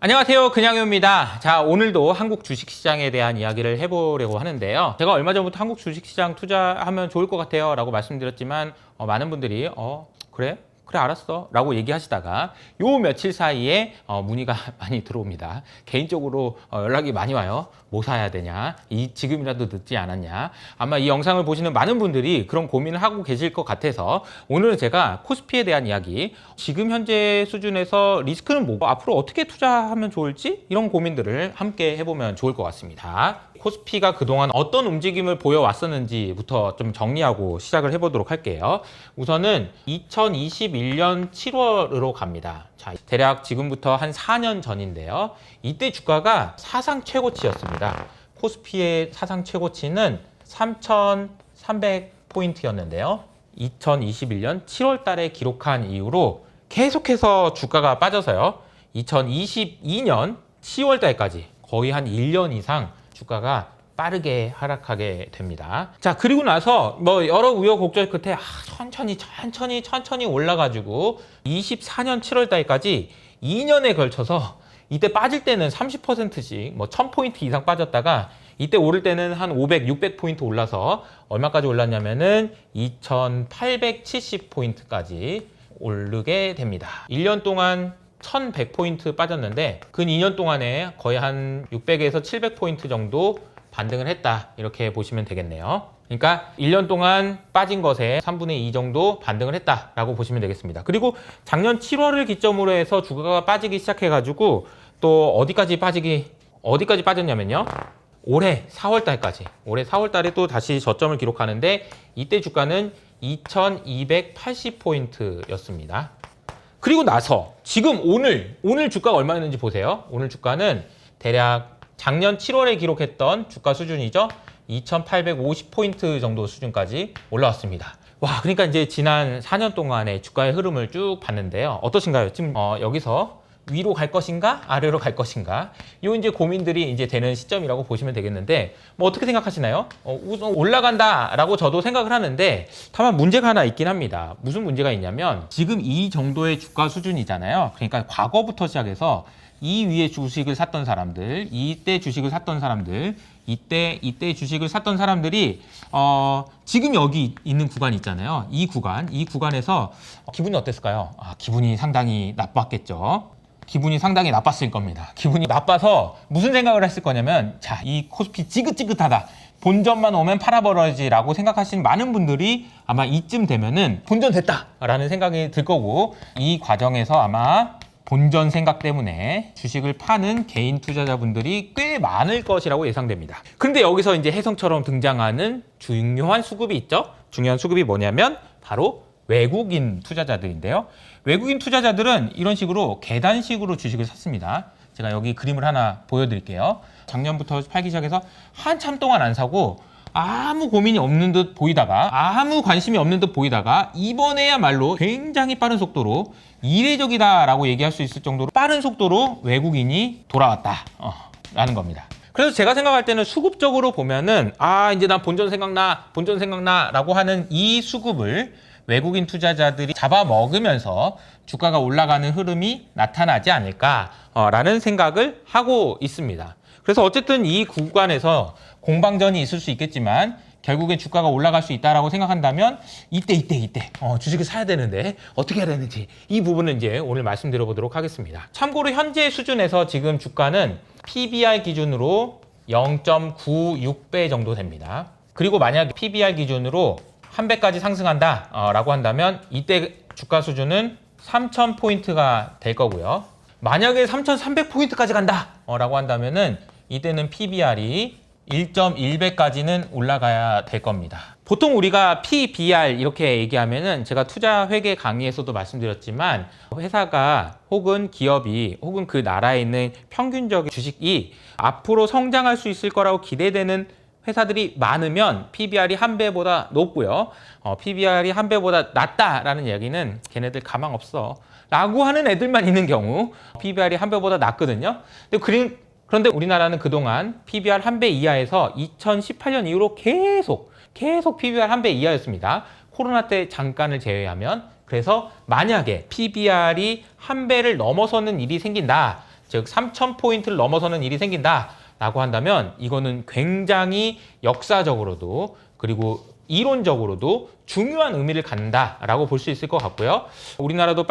안녕하세요. 그냥요입니다. 자, 오늘도 한국 주식시장에 대한 이야기를 해보려고 하는데요. 제가 얼마 전부터 한국 주식시장 투자하면 좋을 것 같아요 라고 말씀드렸지만 많은 분들이 그래 알았어 라고 얘기하시다가 요 며칠 사이에 문의가 많이 들어옵니다. 개인적으로 연락이 많이 와요. 뭐 사야 되냐, 지금이라도 늦지 않았냐. 아마 이 영상을 보시는 많은 분들이 그런 고민을 하고 계실 것 같아서 오늘은 제가 코스피에 대한 이야기, 지금 현재 수준에서 리스크는 뭐고 앞으로 어떻게 투자하면 좋을지 이런 고민들을 함께 해보면 좋을 것 같습니다. 코스피가 그동안 어떤 움직임을 보여왔었는지부터 좀 정리하고 시작을 해보도록 할게요. 우선은 2021년 7월으로 갑니다. 자, 대략 지금부터 한 4년 전인데요. 이때 주가가 사상 최고치였습니다. 코스피의 사상 최고치는 3,300포인트였는데요. 2021년 7월 달에 기록한 이후로 계속해서 주가가 빠져서요. 2022년 10월 달까지 거의 한 1년 이상 주가가 빠르게 하락하게 됩니다. 자, 그리고 나서 여러 우여곡절 끝에 천천히 올라가지고 24년 7월 달까지 2년에 걸쳐서 이때 빠질 때는 30%씩 1000포인트 이상 빠졌다가 이때 오를 때는 한 500, 600포인트 올라서 얼마까지 올랐냐면은 2870포인트까지 오르게 됩니다. 1년 동안 1100포인트 빠졌는데 근 2년 동안에 거의 한 600에서 700포인트 정도 반등을 했다, 이렇게 보시면 되겠네요. 그러니까 1년 동안 빠진 것에 3분의 2 정도 반등을 했다라고 보시면 되겠습니다. 그리고 작년 7월을 기점으로 해서 주가가 빠지기 시작해가지고 또 어디까지 빠졌냐면요. 올해 4월 달까지, 올해 4월 달에 또 다시 저점을 기록하는데 이때 주가는 2280포인트였습니다. 그리고 나서 지금 오늘 주가가 얼마였는지 보세요. 오늘 주가는 대략 작년 7월에 기록했던 주가 수준이죠. 2850포인트 정도 수준까지 올라왔습니다. 와, 그러니까 이제 지난 4년 동안의 주가의 흐름을 쭉 봤는데요. 어떠신가요? 지금 여기서 위로 갈 것인가 아래로 갈 것인가, 요 이제 고민들이 이제 되는 시점이라고 보시면 되겠는데 어떻게 생각하시나요? 우선 올라간다라고 저도 생각을 하는데 다만 문제가 하나 있긴 합니다. 무슨 문제가 있냐면 지금 이 정도의 주가 수준이잖아요. 그러니까 과거부터 시작해서 이 위에 주식을 샀던 사람들, 이때 주식을 샀던 사람들, 이때 주식을 샀던 사람들이 지금 여기 있는 구간 있잖아요. 이 구간에서 기분이 어땠을까요? 기분이 상당히 나빴겠죠. 기분이 상당히 나빴을 겁니다. 기분이 나빠서 무슨 생각을 했을 거냐면, 자, 이 코스피 지긋지긋하다, 본전만 오면 팔아버려지라고 생각하시는 많은 분들이 아마 이쯤 되면은 본전 됐다라는 생각이 들 거고, 이 과정에서 아마 본전 생각 때문에 주식을 파는 개인 투자자분들이 꽤 많을 것이라고 예상됩니다. 그런데 여기서 이제 혜성처럼 등장하는 중요한 수급이 있죠. 중요한 수급이 뭐냐면 바로 외국인 투자자들인데요. 외국인 투자자들은 이런 식으로 계단식으로 주식을 샀습니다. 제가 여기 그림을 하나 보여드릴게요. 작년부터 팔기 시작해서 한참 동안 안 사고 아무 고민이 없는 듯 보이다가, 아무 관심이 없는 듯 보이다가 이번에야말로 굉장히 빠른 속도로, 이례적이다라고 얘기할 수 있을 정도로 빠른 속도로 외국인이 돌아왔다 라는 겁니다. 그래서 제가 생각할 때는 수급적으로 보면은 이제 난 본전 생각나 라고 하는 이 수급을 외국인 투자자들이 잡아먹으면서 주가가 올라가는 흐름이 나타나지 않을까라는 생각을 하고 있습니다. 그래서 어쨌든 이 구간에서 공방전이 있을 수 있겠지만 결국에 주가가 올라갈 수 있다라고 생각한다면 이때 주식을 사야 되는데 어떻게 해야 되는지, 이 부분은 이제 오늘 말씀드려 보도록 하겠습니다. 참고로 현재 수준에서 지금 주가는 PBR 기준으로 0.96배 정도 됩니다. 그리고 만약 PBR 기준으로 한 배까지 상승한다 라고 한다면 이때 주가 수준은 3000포인트가 될 거고요. 만약에 3300포인트까지 간다 라고 한다면은 이때는 PBR이 1.1배까지는 올라가야 될 겁니다. 보통 우리가 PBR 이렇게 얘기하면은, 제가 투자 회계 강의에서도 말씀드렸지만 회사가 혹은 기업이 혹은 그 나라에 있는 평균적인 주식이 앞으로 성장할 수 있을 거라고 기대되는 회사들이 많으면 PBR이 한 배보다 높고요. PBR이 한 배보다 낮다라는 얘기는 걔네들 가망 없어 라고 하는 애들만 있는 경우 PBR이 한 배보다 낮거든요. 그런데 우리나라는 그동안 PBR 한 배 이하에서 2018년 이후로 계속 PBR 한 배 이하였습니다. 코로나 때 잠깐을 제외하면. 그래서 만약에 PBR이 한 배를 넘어서는 일이 생긴다, 즉 3,000포인트를 넘어서는 일이 생긴다라고 한다면 이거는 굉장히 역사적으로도 그리고 이론적으로도 중요한 의미를 갖는다라고 볼 수 있을 것 같고요. 우리나라도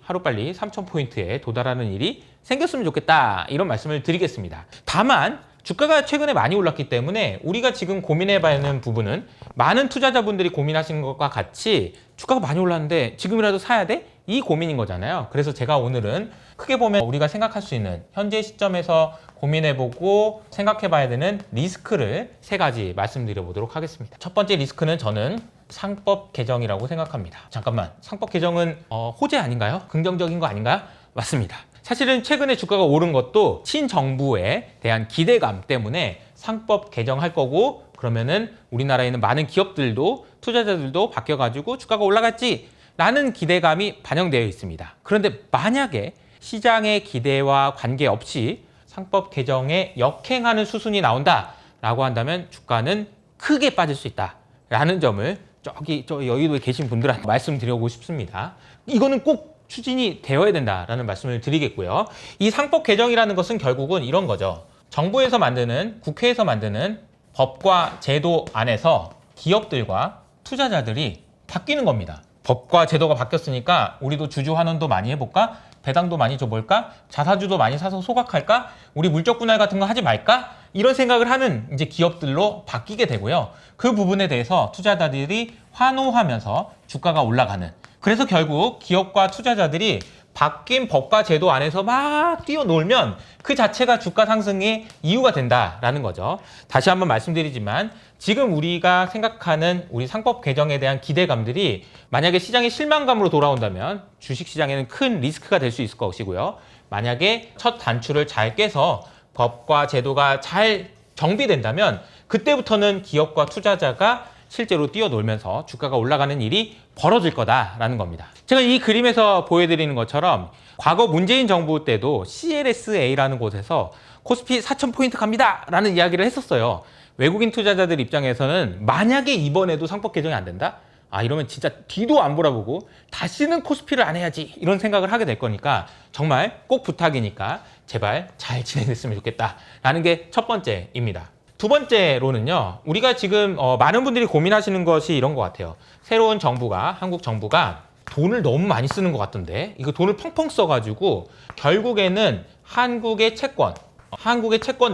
하루빨리 3,000포인트에 도달하는 일이 생겼으면 좋겠다, 이런 말씀을 드리겠습니다. 다만 주가가 최근에 많이 올랐기 때문에 우리가 지금 고민해봐야 하는 부분은 많은 투자자분들이 고민하시는 것과 같이 주가가 많이 올랐는데 지금이라도 사야 돼? 이 고민인 거잖아요. 그래서 제가 오늘은 크게 보면 우리가 생각할 수 있는 현재 시점에서 고민해보고 생각해봐야 되는 리스크를 3가지 말씀드려보도록 하겠습니다. 첫 번째 리스크는 저는 상법 개정이라고 생각합니다. 잠깐만, 상법 개정은 호재 아닌가요? 긍정적인 거 아닌가요? 맞습니다. 사실은 최근에 주가가 오른 것도 친정부에 대한 기대감 때문에 상법 개정할 거고, 그러면은 우리나라에 있는 많은 기업들도 투자자들도 바뀌어가지고 주가가 올라갔지 라는 기대감이 반영되어 있습니다. 그런데 만약에 시장의 기대와 관계없이 상법 개정에 역행하는 수순이 나온다라고 한다면 주가는 크게 빠질 수 있다라는 점을 저 여의도에 계신 분들한테 말씀드리고 싶습니다. 이거는 꼭 추진이 되어야 된다라는 말씀을 드리겠고요. 이 상법 개정이라는 것은 결국은 이런 거죠. 정부에서 만드는, 국회에서 만드는 법과 제도 안에서 기업들과 투자자들이 바뀌는 겁니다. 법과 제도가 바뀌었으니까 우리도 주주 환원도 많이 해볼까? 배당도 많이 줘볼까? 자사주도 많이 사서 소각할까? 우리 물적 분할 같은 거 하지 말까? 이런 생각을 하는 이제 기업들로 바뀌게 되고요. 그 부분에 대해서 투자자들이 환호하면서 주가가 올라가는, 그래서 결국 기업과 투자자들이 바뀐 법과 제도 안에서 막 뛰어놀면 그 자체가 주가 상승의 이유가 된다라는 거죠. 다시 한번 말씀드리지만 지금 우리가 생각하는 우리 상법 개정에 대한 기대감들이 만약에 시장의 실망감으로 돌아온다면 주식시장에는 큰 리스크가 될 수 있을 것이고요. 만약에 첫 단추를 잘 깨서 법과 제도가 잘 정비된다면 그때부터는 기업과 투자자가 실제로 뛰어놀면서 주가가 올라가는 일이 벌어질 거다라는 겁니다. 제가 이 그림에서 보여드리는 것처럼 과거 문재인 정부 때도 CLSA라는 곳에서 코스피 4,000포인트 갑니다 라는 이야기를 했었어요. 외국인 투자자들 입장에서는 만약에 이번에도 상법 개정이 안 된다? 이러면 진짜 뒤도 안 돌아보고 다시는 코스피를 안 해야지, 이런 생각을 하게 될 거니까 정말 꼭 부탁이니까 제발 잘 진행됐으면 좋겠다라는 게 첫 번째입니다. 두 번째로는요, 우리가 지금 많은 분들이 고민하시는 것이 이런 것 같아요. 새로운 정부가, 한국 정부가 돈을 너무 많이 쓰는 것 같던데, 이거 돈을 펑펑 써가지고 결국에는 한국의 채권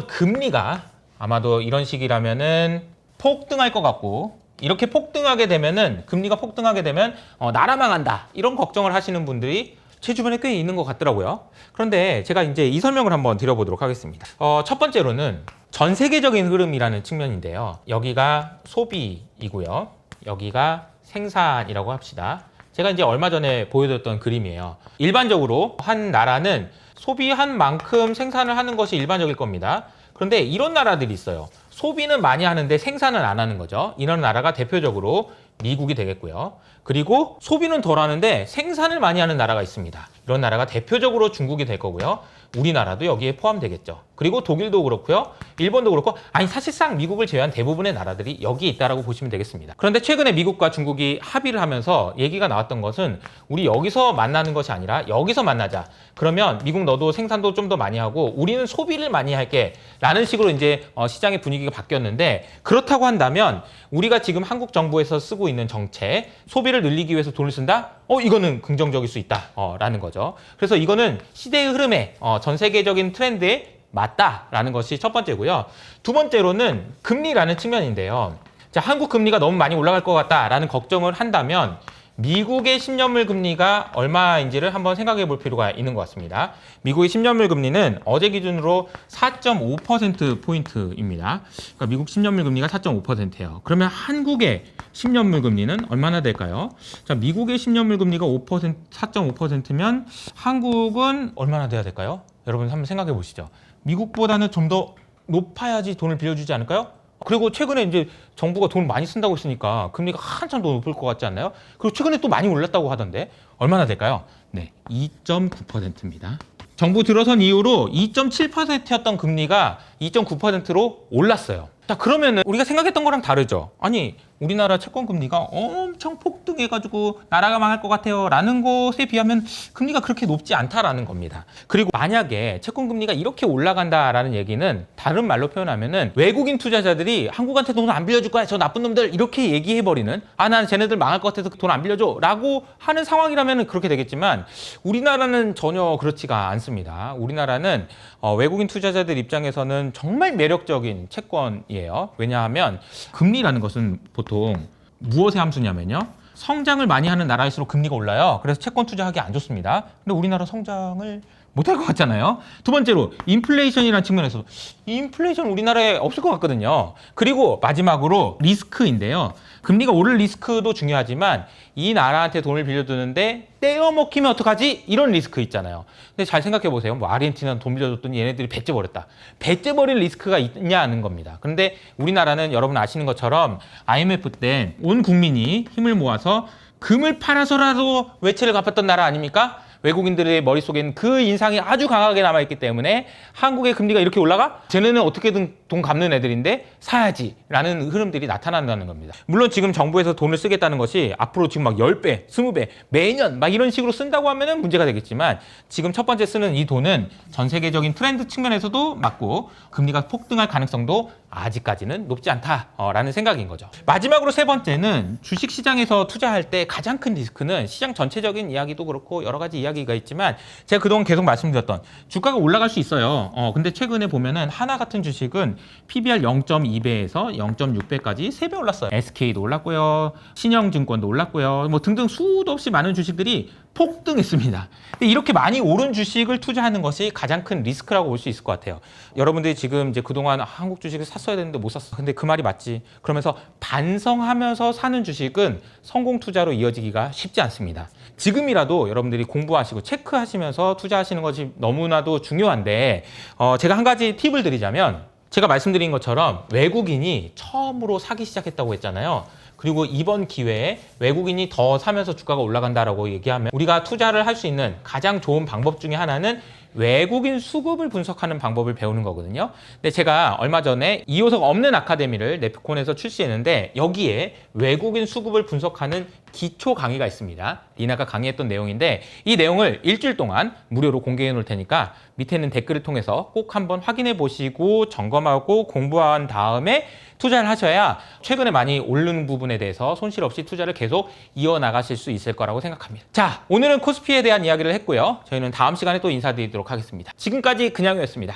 금리가 아마도 이런 식이라면은 폭등할 것 같고, 이렇게 폭등하게 되면은, 금리가 폭등하게 되면 나라 망한다, 이런 걱정을 하시는 분들이 제 주변에 꽤 있는 것 같더라고요. 그런데 제가 이제 이 설명을 한번 드려보도록 하겠습니다. 첫 번째로는 전 세계적인 흐름이라는 측면인데요. 여기가 소비이고요. 여기가 생산이라고 합시다. 제가 이제 얼마 전에 보여드렸던 그림이에요. 일반적으로 한 나라는 소비한 만큼 생산을 하는 것이 일반적일 겁니다. 그런데 이런 나라들이 있어요. 소비는 많이 하는데 생산은 안 하는 거죠. 이런 나라가 대표적으로 미국이 되겠고요. 그리고 소비는 덜 하는데 생산을 많이 하는 나라가 있습니다. 이런 나라가 대표적으로 중국이 될 거고요. 우리나라도 여기에 포함되겠죠. 그리고 독일도 그렇고요. 일본도 그렇고, 사실상 미국을 제외한 대부분의 나라들이 여기에 있다라고 보시면 되겠습니다. 그런데 최근에 미국과 중국이 합의를 하면서 얘기가 나왔던 것은 우리 여기서 만나는 것이 아니라 여기서 만나자. 그러면 미국 너도 생산도 좀 더 많이 하고 우리는 소비를 많이 할게 라는 식으로 이제 시장의 분위기가 바뀌었는데, 그렇다고 한다면 우리가 지금 한국 정부에서 쓰고 있는 정책, 소비를 늘리기 위해서 돈을 쓴다? 이거는 긍정적일 수 있다 라는 거죠. 그래서 이거는 시대의 흐름에 전 세계적인 트렌드에 맞다라는 것이 첫 번째고요. 두 번째로는 금리라는 측면인데요. 자, 한국 금리가 너무 많이 올라갈 것 같다라는 걱정을 한다면 미국의 10년물 금리가 얼마인지를 한번 생각해 볼 필요가 있는 것 같습니다. 미국의 10년물 금리는 어제 기준으로 4.5%포인트입니다. 그러니까 미국 10년물 금리가 4.5%예요. 그러면 한국의 10년물 금리는 얼마나 될까요? 자, 미국의 10년물 금리가 4.5%면 한국은 얼마나 돼야 될까요? 여러분 한번 생각해 보시죠. 미국보다는 좀 더 높아야지 돈을 빌려주지 않을까요? 그리고 최근에 이제 정부가 돈 많이 쓴다고 했으니까 금리가 한참 더 높을 것 같지 않나요? 그리고 최근에 또 많이 올랐다고 하던데 얼마나 될까요? 네, 2.9%입니다. 정부 들어선 이후로 2.7%였던 금리가 2.9%로 올랐어요. 자, 그러면은 우리가 생각했던 거랑 다르죠? 아니, 우리나라 채권 금리가 엄청 폭등해가지고 나라가 망할 것 같아요 라는 것에 비하면 금리가 그렇게 높지 않다라는 겁니다. 그리고 만약에 채권 금리가 이렇게 올라간다라는 얘기는 다른 말로 표현하면은 외국인 투자자들이 한국한테 돈 안 빌려줄 거야 저 나쁜 놈들 이렇게 얘기해버리는 나는 쟤네들 망할 것 같아서 돈 안 빌려줘 라고 하는 상황이라면 그렇게 되겠지만 우리나라는 전혀 그렇지가 않습니다. 우리나라는 외국인 투자자들 입장에서는 정말 매력적인 채권이에요. 왜냐하면 금리라는 것은 보통 무엇의 함수냐면요. 성장을 많이 하는 나라일수록 금리가 올라요. 그래서 채권 투자하기 안 좋습니다. 근데 우리나라 성장을 못할 것 같잖아요. 두 번째로 인플레이션이라는 측면에서 인플레이션 우리나라에 없을 것 같거든요. 그리고 마지막으로 리스크인데요. 금리가 오를 리스크도 중요하지만 이 나라한테 돈을 빌려주는데 떼어먹히면 어떡하지? 이런 리스크 있잖아요. 근데 잘 생각해 보세요. 뭐 아르헨티나는 돈 빌려줬더니 얘네들이 배째버렸다. 배째버릴 리스크가 있냐는 겁니다. 그런데 우리나라는 여러분 아시는 것처럼 IMF 때 온 국민이 힘을 모아서 금을 팔아서라도 외채를 갚았던 나라 아닙니까? 외국인들의 머릿속에는 그 인상이 아주 강하게 남아있기 때문에 한국의 금리가 이렇게 올라가? 쟤네는 어떻게든 돈 갚는 애들인데 사야지 라는 흐름들이 나타난다는 겁니다. 물론 지금 정부에서 돈을 쓰겠다는 것이 앞으로 지금 막 10배, 20배, 매년 막 이런 식으로 쓴다고 하면은 문제가 되겠지만 지금 첫 번째 쓰는 이 돈은 전 세계적인 트렌드 측면에서도 맞고 금리가 폭등할 가능성도 아직까지는 높지 않다라는 생각인 거죠. 마지막으로 세 번째는 주식시장에서 투자할 때 가장 큰 리스크는 시장 전체적인 이야기도 그렇고 여러 가지 이야기가 있지만 제가 그동안 계속 말씀드렸던 주가가 올라갈 수 있어요. 근데 최근에 보면은 하나 같은 주식은 PBR 0.2배에서 0.6배까지 3배 올랐어요. SK도 올랐고요. 신영증권도 올랐고요. 뭐 등등 수도 없이 많은 주식들이 폭등했습니다. 이렇게 많이 오른 주식을 투자하는 것이 가장 큰 리스크라고 볼 수 있을 것 같아요. 여러분들이 지금 이제 그동안 한국 주식을 샀어야 되는데 못 샀어. 근데 그 말이 맞지. 그러면서 반성하면서 사는 주식은 성공 투자로 이어지기가 쉽지 않습니다. 지금이라도 여러분들이 공부하시고 체크하시면서 투자하시는 것이 너무나도 중요한데 제가 한 가지 팁을 드리자면 제가 말씀드린 것처럼 외국인이 처음으로 사기 시작했다고 했잖아요. 그리고 이번 기회에 외국인이 더 사면서 주가가 올라간다라고 얘기하면 우리가 투자를 할 수 있는 가장 좋은 방법 중에 하나는 외국인 수급을 분석하는 방법을 배우는 거거든요. 근데 제가 얼마 전에 이호석 없는 아카데미를 네프콘에서 출시했는데 여기에 외국인 수급을 분석하는 기초 강의가 있습니다. 리나가 강의했던 내용인데 이 내용을 일주일 동안 무료로 공개해 놓을 테니까 밑에 있는 댓글을 통해서 꼭 한번 확인해 보시고 점검하고 공부한 다음에 투자를 하셔야 최근에 많이 오르는 부분에 대해서 손실 없이 투자를 계속 이어나가실 수 있을 거라고 생각합니다. 자, 오늘은 코스피에 대한 이야기를 했고요. 저희는 다음 시간에 또 인사드리도록 하겠습니다. 지금까지 그냥이었습니다.